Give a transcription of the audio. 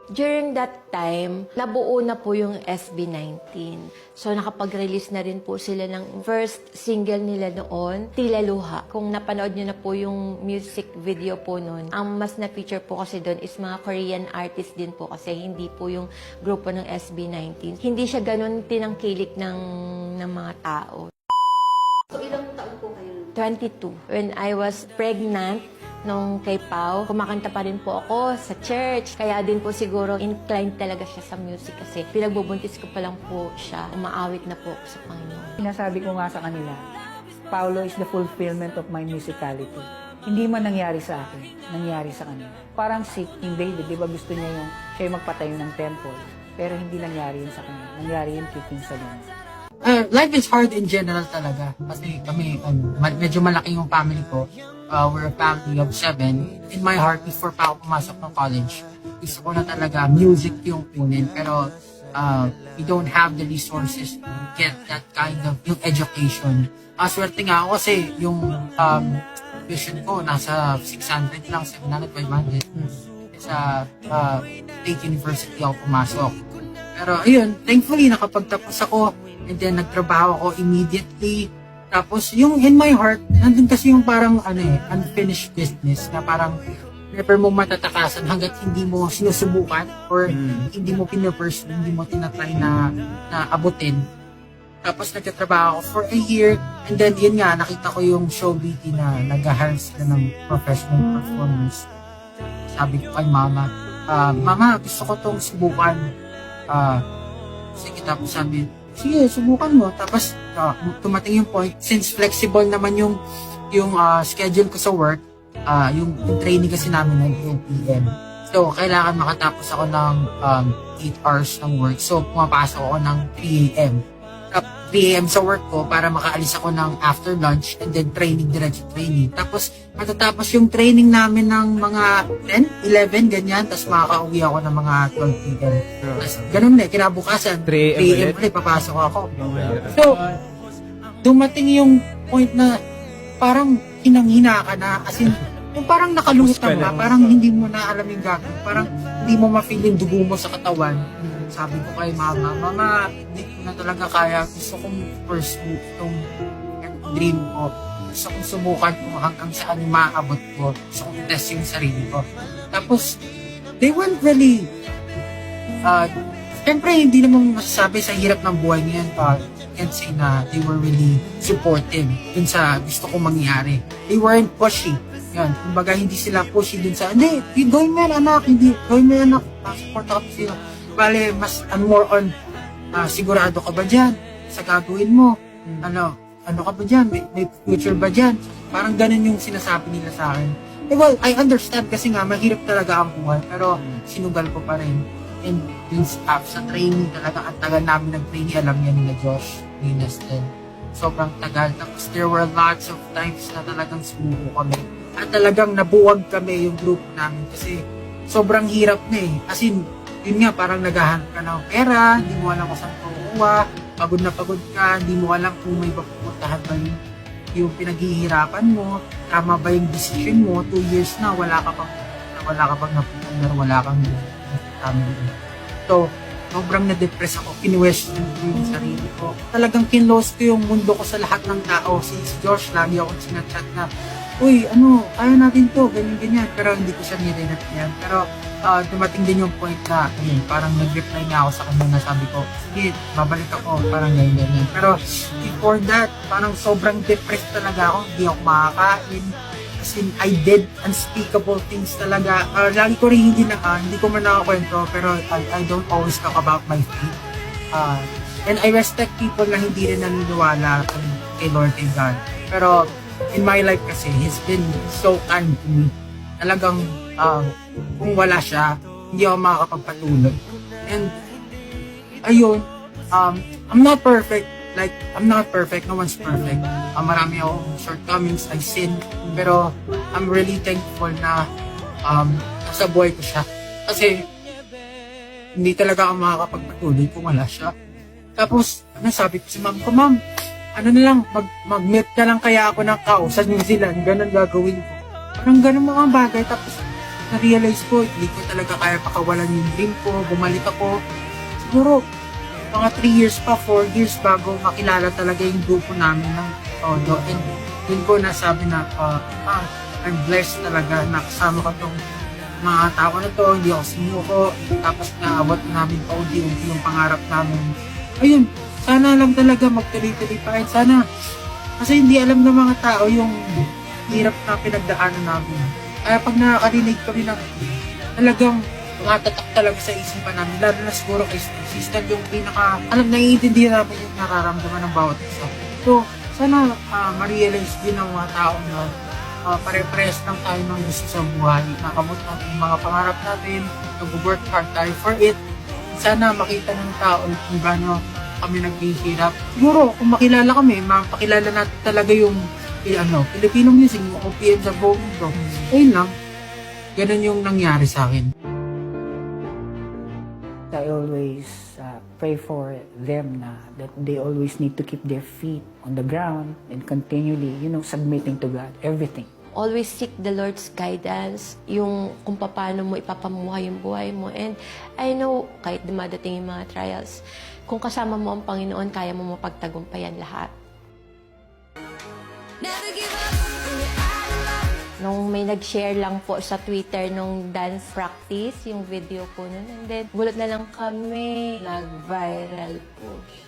During that time, nabuo na po yung SB19. So nakapag-release na rin po sila ng first single nila noon, Tila Luha. Kung napanood nyo na po yung music video po noon, ang mas na-feature po kasi doon is mga Korean artist din po kasi hindi po yung grupo ng SB19. Hindi siya ganun tinangkilik ng mga tao. So, ilang taon po kayo? 22. When I was pregnant, nung kay Pao, kumakanta pa rin po ako sa church. Kaya din po siguro inclined talaga siya sa music kasi pinagbubuntis ko pa lang po siya. Umaawit na po sa Panginoon. Sinasabi ko nga sa kanila, Paolo is the fulfillment of my musicality. Hindi man nangyari sa akin, nangyari sa kanila. Parang si King David, di ba gusto niya yung siya yung magpatayo ng temple, pero hindi nangyari yun sa kanya. Nangyari yun kay King Solomon. Life is hard in general talaga. Kasi kami, medyo malaki yung family ko. We're a family of 7. In my heart, before pa ako pumasok ng college, gusto ko na talaga music yung kunin. Pero we don't have the resources to get that kind of yung education. Swerte nga ako kasi yung tuition ko nasa 600 lang, 700, 500. Sa State University ako pumasok. Pero ayun, thankfully nakapagtapos ako and then nagtrabaho ako immediately. Tapos yung in my heart, nandun kasi yung parang unfinished business na parang never mo matatakasan hanggat hindi mo sinusubukan or hindi mo pinapursue, hindi mo tinatry na abutin. Tapos nagtatrabaho ako for a year and then yun nga, nakita ko yung show BT na nag-hire sila ng professional performers. Sabi ko kay mama, Mama, gusto ko tong subukan. Sige, tapos sabi, sige, subukan mo. Tapos, tumating yung point, since flexible naman yung schedule ko sa work, yung training kasi namin ng 2 p.m. So, kailangan makatapos ako ng 8 hours ng work. So, pumapasok ako ng 3 a.m. 3 a.m. sa work ko para makaalis ako ng after lunch and then training, diretso training. Tapos, matatapos yung training namin ng mga 10, 11, ganyan. Tapos, makaka-uwi ako ng mga 12 p.m. Tapos, ganun na, kinabukasan, 3 a.m. ulit, papasok ako. So, dumating yung point na parang hinang-hina ka na, as in, yung parang nakalutang ka, parang hindi mo na alam yung gagawin, parang hindi mo ma-feel yung dugo mo sa katawan. Sabi ko kay mama, Mama, hindi ko na talaga kaya, gusto kong pursue itong dream ko. Gusto kong subukan kung hanggang saan maabot ko. Gusto kong test yung sarili ko. Tapos, they weren't really, siyempre hindi naman masasabi sa hirap ng buhay ngayon, can't say na they were really supportive dun sa gusto kong mangyari. They weren't pushy. Yan, kumbaga hindi sila pushy dun sa, hindi, gawin mo yan anak, hindi, gawin mo yan anak, support ako sila. Bale, mas more on, sigurado ka ba dyan sa gagawin mo? Ano ka ba dyan? May future ba dyan? Parang ganun yung sinasabi nila sa akin. Well, I understand kasi nga, mahirap talaga ang buhay, pero sinugal ko pa rin. And yung staff sa training talaga, ang tagal namin nag-training, alam niya nila Josh, Linas din. Sobrang tagal. Tapos there were lots of times na talagang sumuko kami. At talagang nabuwag kami yung group namin kasi sobrang hirap na eh. As in, yun nga, parang naghahanap ka ng pera, hindi mo alam kung saan kukuha, pagod na pagod ka, hindi mo alam kung may pupuntahan ba yung pinaghihirapan mo, tama ba yung decision mo, 2 years na, wala ka pang napupunar, wala kang family. So, sobrang na-depress ako, kinwestiyon ko yung sarili ko. Talagang kinlost ko yung mundo ko sa lahat ng tao. Si Josh, lagi ako sinachat na, uy, kaya natin to, ganyan-ganyan. Pero hindi ko siya nirinat yan. Pero dumating din yung point na, parang nag-reply nga ako sa kanya na sabi ko, sige, babalik ako, parang ganyan-ganyan. Pero before that, parang sobrang depressed talaga ako, hindi ako makakain. As in, I did unspeakable things talaga. Lagi ko rin hindi ko man nakakwento, pero I don't always talk about my faith. And I respect people na hindi rin naniniwala kay Lord and God. Pero in my life kasi, He's been so kind to me. Talagang, kung wala siya, hindi ako makakapagpatuloy. And, ayun, I'm not perfect. Like, I'm not perfect. No one's perfect. Marami akong shortcomings. I sin. Pero, I'm really thankful na nasa buhay ko siya. Kasi, hindi talaga ako makakapagpatuloy kung wala siya. Tapos, sabi ko si ma'am ko, Ma'am, mag-meet na lang kaya ako ng kao sa New Zealand. Ganun gagawin ko. Parang ganun mga bagay. Tapos, na-realize ko, hindi ko talaga kaya pakawalan yung dream ko, bumalik ako. Siguro, mga 3 years pa, 4 years bago makilala talaga yung grupo namin ng todo. And dun ko nasabi na, I'm blessed talaga na kasama ko tong mga tao na to, hindi ako sumuko. Tapos naabot namin pa unti-unti yung pangarap namin. Ayun, sana lang talaga magtuloy-tuloy pa. And sana, kasi hindi alam ng mga tao yung hirap na pinagdaanan namin. Kaya pag nakakarinig kami ng talagang matatak talaga sa isipan namin, lalo na siguro kay system yung pinaka, naiintindihan namin yung nararamdaman ng bawat isa. So, sana ma-realize din ng mga tao na pare-pares lang tayo ng gusto sa buhay. Nakamot natin yung mga pangarap natin, nag-work hard tayo for it. Sana makita ng tao kung gaano kami naghihirap. Siguro, kung makilala kami, mapakilala natin talaga yung Filipino music, yung OPM sa buong mundo. Ayun lang. Ganun yung nangyari sa akin. I always pray for them na that they always need to keep their feet on the ground and continually, submitting to God, everything. Always seek the Lord's guidance, yung kung paano mo ipapamuhay yung buhay mo. And I know, kahit dumadating yung mga trials, kung kasama mo ang Panginoon, kaya mo mapagtagumpayan lahat. Nung may nag-share lang po sa Twitter nung dance practice, yung video ko nun. And then, gulat na lang kami. Nag-viral po siya.